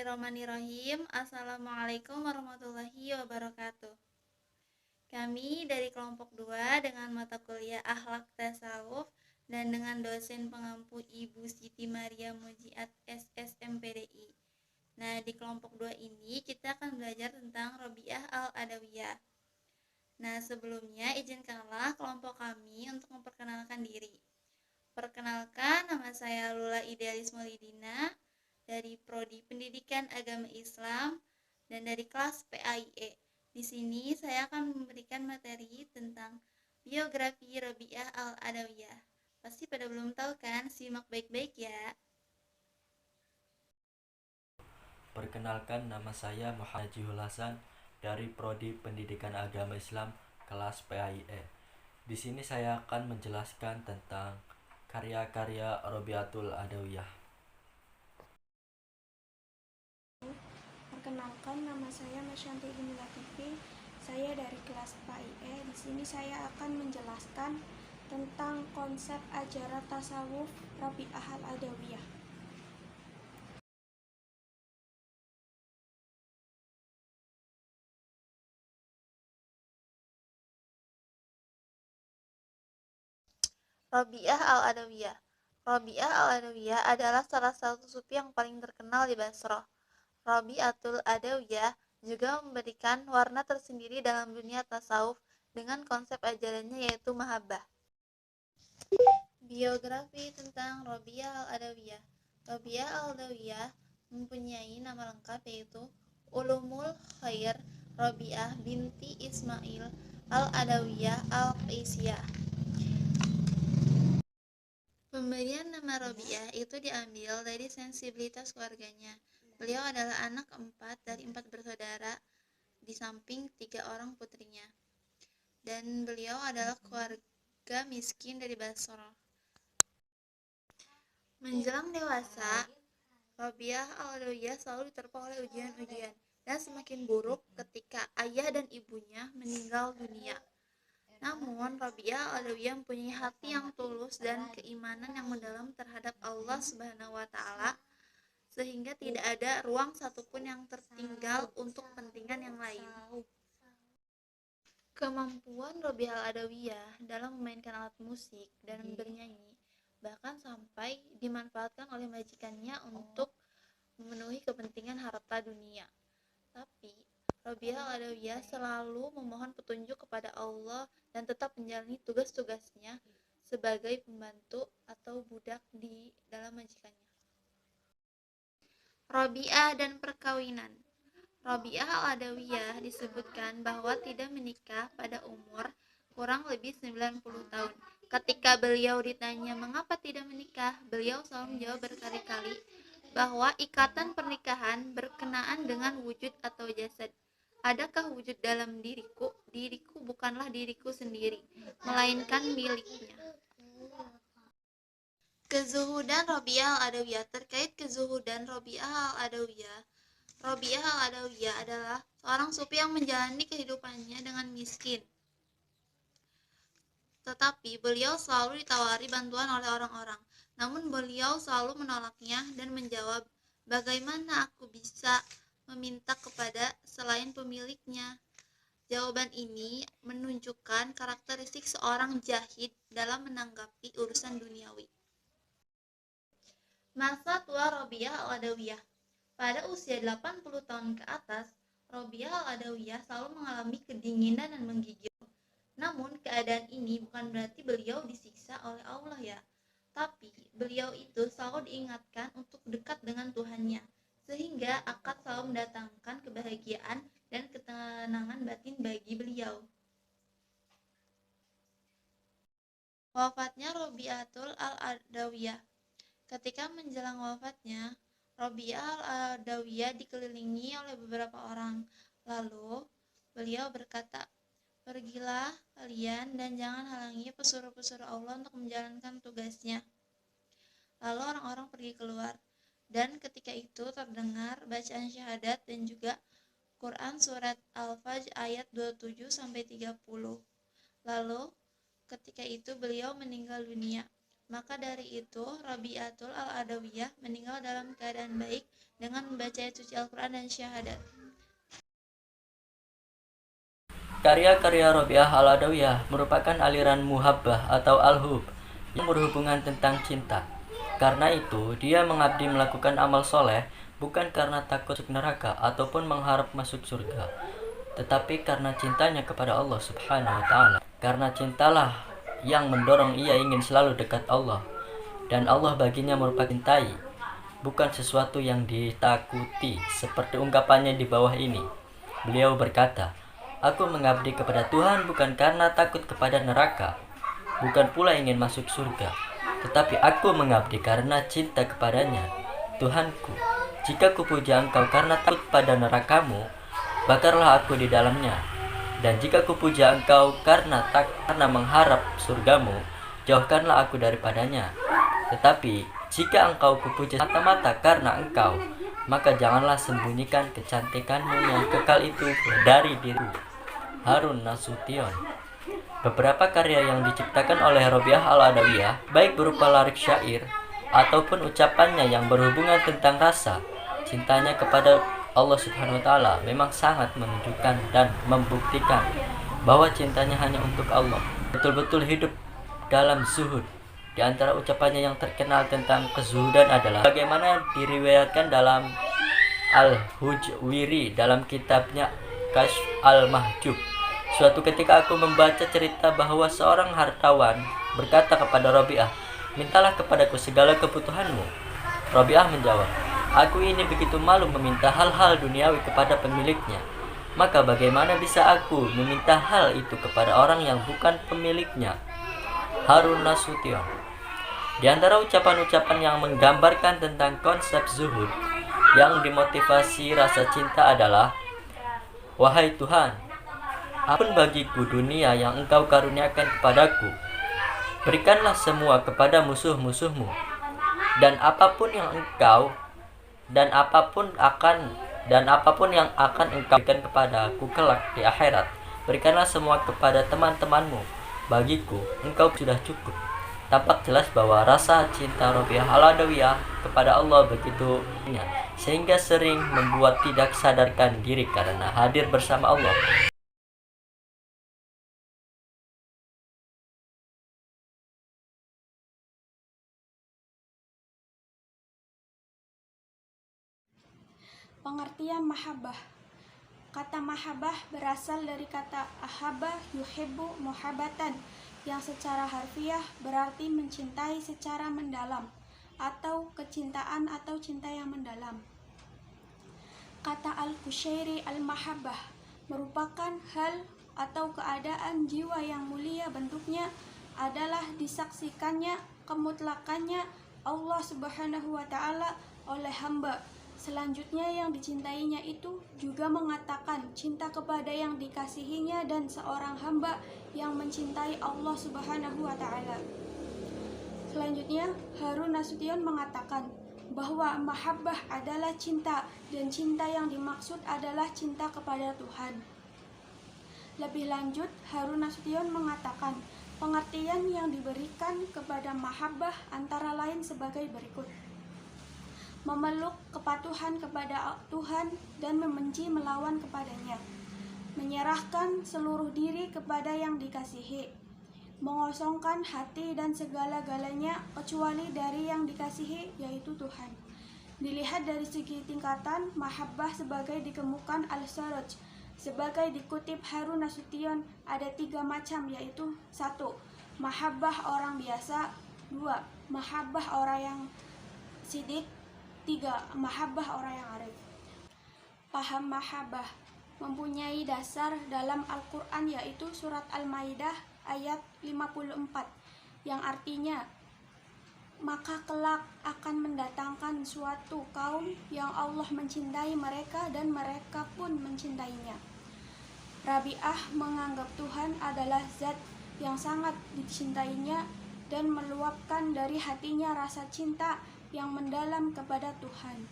Bismillahirrahmanirrahim. Assalamualaikum warahmatullahi wabarakatuh. Kami dari kelompok 2 dengan mata kuliah Akhlak Tasawuf dan dengan dosen pengampu Ibu Siti Maria Mujiat SSMPDI. Nah, di kelompok 2 ini kita akan belajar tentang Robiah Al-Adawiyah. Nah, sebelumnya izinkanlah kelompok kami untuk memperkenalkan diri. Perkenalkan, nama saya Lula Idealis Maulidina dari Prodi Pendidikan Agama Islam dan dari kelas PAIE. Di sini saya akan memberikan materi tentang biografi Robiah Al-Adawiyah. Pasti pada belum tahu kan? Simak baik-baik ya. Perkenalkan, nama saya Muhammad Najihul Hasan dari Prodi Pendidikan Agama Islam kelas PAIE. Di sini saya akan menjelaskan tentang karya-karya Robiatul Adawiyah. Perkenalkan, nama saya Masyanti Ibnu Latifi. Saya dari kelas PAIE. Di sini saya akan menjelaskan tentang konsep ajaran tasawuf Robiah Al-Adawiyah. Robiah Al-Adawiyah. Robiah Al-Adawiyah adalah salah satu sufi yang paling terkenal di Basrah. Robiatul Adawiyah juga memberikan warna tersendiri dalam dunia tasawuf dengan konsep ajarannya yaitu mahabbah. Biografi tentang Robiah Al-Adawiyah. Robiah Al-Adawiyah mempunyai nama lengkap yaitu Ulumul Khair Robiah binti Ismail Al-Adawiyah Al-Qaisiyah. Pemberian nama Robiah itu diambil dari sensibilitas keluarganya. Beliau adalah anak keempat dari 4 bersaudara, di samping 3 orang putrinya. Dan beliau adalah keluarga miskin dari Basrah. Menjelang dewasa, Robiah Al-Adawiyah selalu diterpa oleh ujian-ujian dan semakin buruk ketika ayah dan ibunya meninggal dunia. Namun, Robiah Al-Adawiyah mempunyai hati yang tulus dan keimanan yang mendalam terhadap Allah Subhanahu wa Ta'ala, sehingga tidak ada ruang satupun yang tertinggal untuk kepentingan yang lain. Kemampuan Robiah Al-Adawiyah dalam memainkan alat musik dan bernyanyi bahkan sampai dimanfaatkan oleh majikannya untuk memenuhi kepentingan harta dunia. Tapi Robiah Al-Adawiyah selalu memohon petunjuk kepada Allah dan tetap menjalani tugas-tugasnya sebagai pembantu atau budak di dalam majikannya. Robiah dan perkawinan. Robiah Al-Adawiyah disebutkan bahwa tidak menikah pada umur kurang lebih 90 tahun. Ketika beliau ditanya mengapa tidak menikah, beliau selalu menjawab berkali-kali bahwa ikatan pernikahan berkenaan dengan wujud atau jasad. Adakah wujud dalam diriku? Diriku bukanlah diriku sendiri, melainkan miliknya. Kezuhudan Robiah Al-Adawiyah. Terkait kezuhudan Robiah Al-Adawiyah, Robiah Al-Adawiyah adalah seorang sufi yang menjalani kehidupannya dengan miskin. Tetapi beliau selalu ditawari bantuan oleh orang-orang. Namun beliau selalu menolaknya dan menjawab, "Bagaimana aku bisa meminta kepada selain pemiliknya?" Jawaban ini menunjukkan karakteristik seorang jahid dalam menanggapi urusan duniawi. Masa tua Robiah Al-Adawiyah. Pada usia 80 tahun ke atas, Robiah Al-Adawiyah selalu mengalami kedinginan dan menggigil. Namun keadaan ini bukan berarti beliau disiksa oleh Allah ya. Tapi beliau itu selalu diingatkan untuk dekat dengan Tuhannya, sehingga akan selalu mendatangkan kebahagiaan dan ketenangan batin bagi beliau. Wafatnya Robiatul Al-Adawiyah. Ketika menjelang wafatnya, Robiah Al-Adawiyah dikelilingi oleh beberapa orang. Lalu beliau berkata, "Pergilah kalian dan jangan halangi pesuruh-pesuruh Allah untuk menjalankan tugasnya." Lalu orang-orang pergi keluar, dan ketika itu terdengar bacaan syahadat dan juga Quran surat Al-Fajr ayat 27-30. Lalu ketika itu beliau meninggal dunia. Maka dari itu, Rabi'atul Al-Adawiyah meninggal dalam keadaan baik dengan membaca ayat suci Al-Quran dan syahadat. Karya-karya Rabi'ah Al-Adawiyah merupakan aliran muhabbah atau al-hub yang berhubungan tentang cinta. Karena itu, dia mengabdi melakukan amal soleh bukan karena takut masuk neraka ataupun mengharap masuk surga, tetapi karena cintanya kepada Allah Subhanahu wa Ta'ala. Karena cintalah yang mendorong ia ingin selalu dekat Allah, dan Allah baginya merupakan cintai, bukan sesuatu yang ditakuti, seperti ungkapannya di bawah ini. Beliau berkata, "Aku mengabdi kepada Tuhan bukan karena takut kepada neraka, bukan pula ingin masuk surga, tetapi aku mengabdi karena cinta kepadanya. Tuhanku, jika kupuja Engkau karena takut pada nerakamu, bakarlah aku di dalamnya. Dan jika kupuja Engkau karena mengharap surgamu, jauhkanlah aku daripadanya. Tetapi jika Engkau kupuja mata-mata karena Engkau, maka janganlah sembunyikan kecantikanmu yang kekal itu dari diriku." Harun Nasution. Beberapa karya yang diciptakan oleh Rabi'ah Al-Adawiyah, baik berupa lirik syair ataupun ucapannya yang berhubungan tentang rasa cintanya kepada Allah Subhanahu wa Ta'ala, memang sangat menunjukkan dan membuktikan bahwa cintanya hanya untuk Allah. Betul-betul hidup dalam zuhud. Di antara ucapannya yang terkenal tentang kezuhudan adalah bagaimana diriwayatkan dalam Al-Hujwiri dalam kitabnya Kashf Al-Mahjub. Suatu ketika aku membaca cerita bahwa seorang hartawan berkata kepada Rabi'ah, "Mintalah kepadaku segala kebutuhanmu." Rabi'ah menjawab, "Aku ini begitu malu meminta hal-hal duniawi kepada pemiliknya. Maka bagaimana bisa aku meminta hal itu kepada orang yang bukan pemiliknya?" Harun Nasution. Di antara ucapan-ucapan yang menggambarkan tentang konsep zuhud yang dimotivasi rasa cinta adalah, "Wahai Tuhan, apapun bagiku dunia yang Engkau karuniakan kepadaku, berikanlah semua kepada musuh-musuhmu, dan apapun yang akan Engkau berikan kepadaku kelak di akhirat, berikanlah semua kepada teman-temanmu. Bagiku Engkau sudah cukup." Tampak jelas bahwa rasa cinta Rabi'ah Al-Adawiyah kepada Allah begitu banyak, sehingga sering membuat tidak sadarkan diri karena hadir bersama Allah. Pengertian mahabbah. Kata mahabbah berasal dari kata ahabba yuhibbu muhabbatan, yang secara harfiah berarti mencintai secara mendalam atau kecintaan atau cinta yang mendalam. Kata Al-Qushairi al-mahabbah merupakan hal atau keadaan jiwa yang mulia, bentuknya adalah disaksikannya kemutlakannya Allah Subhanahu wa Ta'ala oleh hamba. Selanjutnya yang dicintainya itu juga mengatakan cinta kepada yang dikasihinya dan seorang hamba yang mencintai Allah Subhanahu wa Ta'ala. Selanjutnya Harun Nasution mengatakan bahwa mahabbah adalah cinta, dan cinta yang dimaksud adalah cinta kepada Tuhan. Lebih lanjut, Harun Nasution mengatakan pengertian yang diberikan kepada mahabbah antara lain sebagai berikut: memeluk kepatuhan kepada Tuhan dan membenci melawan kepadanya, menyerahkan seluruh diri kepada yang dikasihi, mengosongkan hati dan segala-galanya kecuali dari yang dikasihi, yaitu Tuhan. Dilihat dari segi tingkatan, mahabbah sebagai dikemukakan Al-Sarraj sebagai dikutip Harun Nasution ada 3 macam, yaitu 1. Mahabbah orang biasa, 2. Mahabbah orang yang sidik, 3. Mahabbah orang yang arif. Paham mahabbah mempunyai dasar dalam Al-Quran, yaitu surat Al-Maidah ayat 54, yang artinya, maka kelak akan mendatangkan suatu kaum yang Allah mencintai mereka dan mereka pun mencintainya. Rabi'ah menganggap Tuhan adalah zat yang sangat dicintainya dan meluapkan dari hatinya rasa cinta yang mendalam kepada Tuhan.